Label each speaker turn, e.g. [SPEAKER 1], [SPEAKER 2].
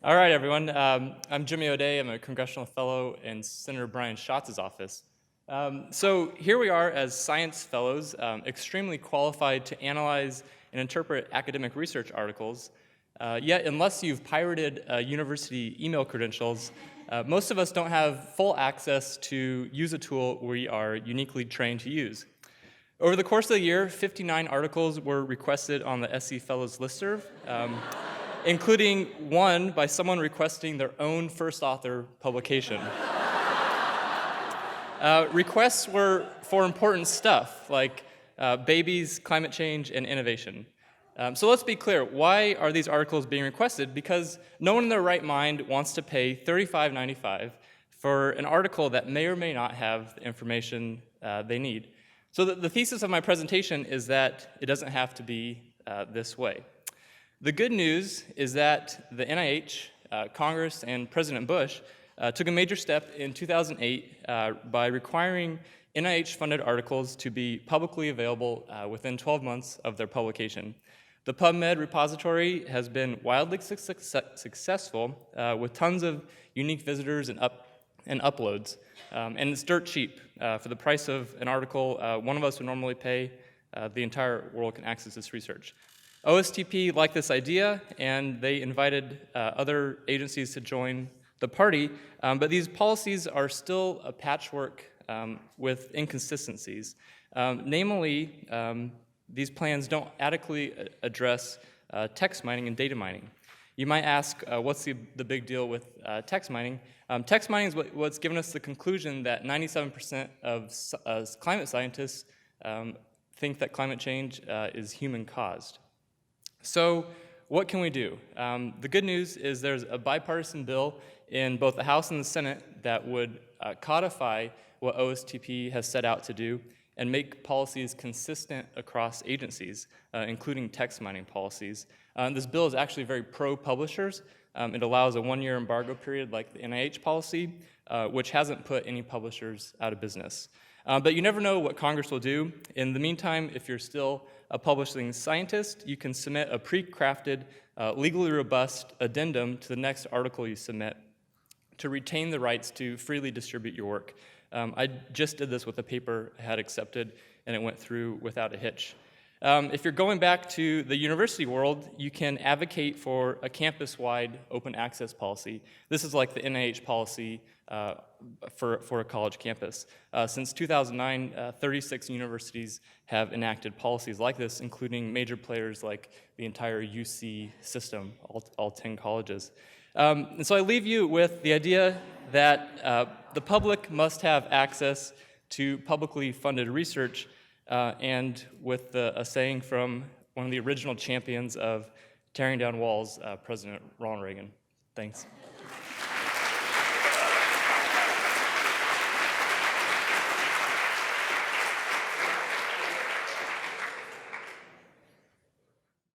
[SPEAKER 1] All right, everyone. I'm Jimmy O'Day. I'm a Congressional Fellow in Senator Brian Schatz's office. So here we are as science fellows, extremely qualified to analyze and interpret academic research articles. Yet, unless you've pirated university email credentials, most of us don't have full access to use a tool we are uniquely trained to use. Over the course of the year, 59 articles were requested on the SC Fellows listserv, including one by someone requesting their own first author publication. Requests were for important stuff like babies, climate change, and innovation. So let's be clear, why are these articles being requested? Because no one in their right mind wants to pay $35.95 for an article that may or may not have the information they need. So the thesis of my presentation is that it doesn't have to be this way. The good news is that the NIH, Congress, and President Bush took a major step in 2008 by requiring NIH-funded articles to be publicly available within 12 months of their publication. The PubMed repository has been wildly successful with tons of unique visitors and uploads, and it's dirt cheap. For the price of an article one of us would normally pay, the entire world can access this research. OSTP liked this idea, and they invited other agencies to join the party, but these policies are still a patchwork with inconsistencies. Namely, these plans don't adequately address text mining and data mining. You might ask, what's the big deal with text mining? Text mining is what's given us the conclusion that 97% of climate scientists think that climate change is human-caused. So what can we do? The good news is there's a bipartisan bill in both the House and the Senate that would codify what OSTP has set out to do and make policies consistent across agencies, including text mining policies. This bill is actually very pro-publishers. It allows a one-year embargo period like the NIH policy, which hasn't put any publishers out of business. But you never know what Congress will do. In the meantime, if you're still a publishing scientist, you can submit a pre-crafted, legally robust addendum to the next article you submit to retain the rights to freely distribute your work. I just did this with a paper I had accepted, and it went through without a hitch. If you're going back to the university world, you can advocate for a campus-wide open access policy. This is like the NIH policy for a college campus. Since 2009, 36 universities have enacted policies like this, including major players like the entire UC system, all 10 colleges. And so I leave you with the idea that the public must have access to publicly funded research, and with a saying from one of the original champions of tearing down walls, President Ronald Reagan. Thanks.